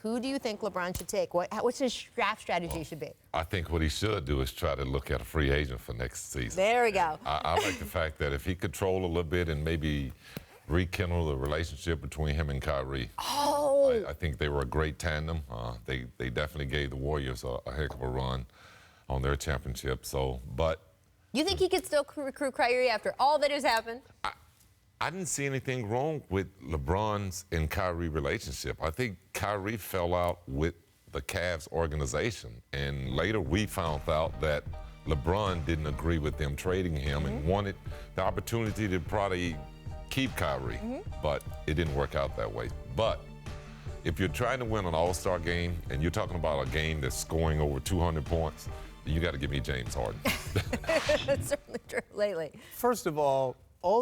Who do you think LeBron should take? What's his draft strategy should be? I think what he should do is try to look at a free agent for next season. There we go. I like the fact that if he control a little bit and maybe rekindle the relationship between him and Kyrie. Oh. I think they were a great tandem. They definitely gave the Warriors a heck of a run on their championship. But you think he could still recruit Kyrie after all that has happened? I didn't see anything wrong with LeBron's and Kyrie relationship. I think Kyrie fell out with the Cavs organization, and later we found out that LeBron didn't agree with them trading him and wanted the opportunity to probably keep Kyrie, but it didn't work out that way. But if you're trying to win an all-star game and you're talking about a game that's scoring over 200 points, you got to give me James Harden. That's certainly true lately. First of all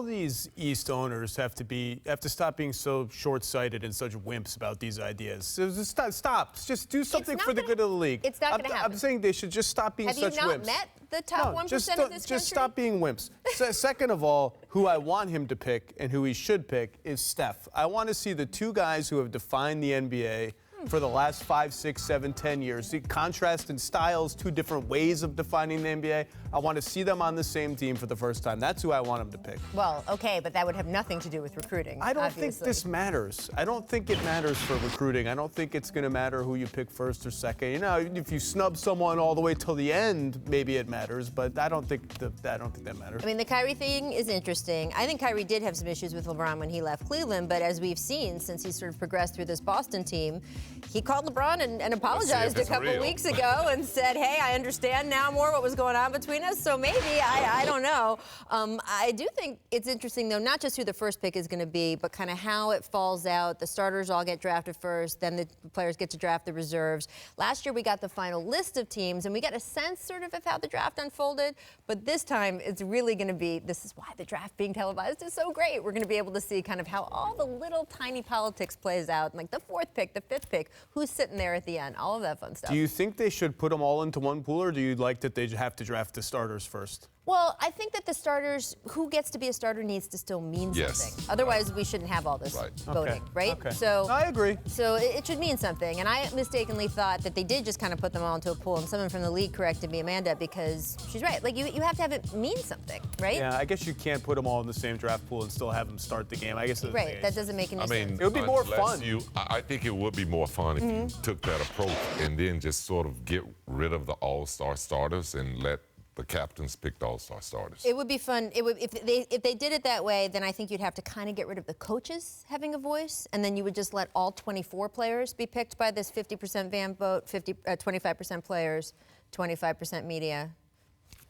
these East owners have to stop being so short-sighted and such wimps about these ideas. So just stop. Just do something for the good of the league. It's not going to happen. I'm saying they should just stop being such wimps. Have you not met the top 1% of this country? Just stop being wimps. Second of all, who I want him to pick and who he should pick is Steph. I want to see the two guys who have defined the NBA for the last 5, 6, 7, 10 years. The contrast in styles, two different ways of defining the NBA. I want to see them on the same team for the first time. That's who I want him to pick. Well, okay, but that would have nothing to do with recruiting. I don't think this matters. I don't think it matters for recruiting. I don't think it's going to matter who you pick first or second. You know, if you snub someone all the way till the end, maybe it matters. But I don't think that matters. I mean, the Kyrie thing is interesting. I think Kyrie did have some issues with LeBron when he left Cleveland, but as we've seen since he sort of progressed through this Boston team, he called LeBron and apologized a couple weeks ago and said, hey, I understand now more what was going on between us, so maybe, I don't know. I do think it's interesting, though, not just who the first pick is going to be, but kind of how it falls out. The starters all get drafted first, then the players get to draft the reserves. Last year, we got the final list of teams, and we got a sense sort of how the draft unfolded, but this time, it's really going to be, this is why the draft being televised is so great. We're going to be able to see kind of how all the little tiny politics plays out, like the fourth pick, the fifth pick, who's sitting there at the end, all of that fun stuff. Do you think they should put them all into one pool, or do you like that they have to draft the starters first? Well, I think that the starters, who gets to be a starter needs to still mean something. Otherwise, we shouldn't have all this voting, right? Okay. So I agree. So it should mean something. And I mistakenly thought that they did just kind of put them all into a pool. And someone from the league corrected me, Amanda, because she's right. Like, you have to have it mean something, right? Yeah, I guess you can't put them all in the same draft pool and still have them start the game. I guess that's right. That doesn't make any sense. It would be more fun. I think it would be more fun if you took that approach and then just sort of get rid of the all-star starters and let the captains pick the all-star starters. It would be fun. It would, if they did it that way, then I think you'd have to kind of get rid of the coaches having a voice, and then you would just let all 24 players be picked by this 50% fan vote, 25% players, 25% media.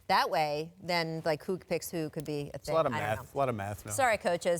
That way, then like who picks who could be a thing. It's a lot of math. A lot of math now. Sorry, coaches.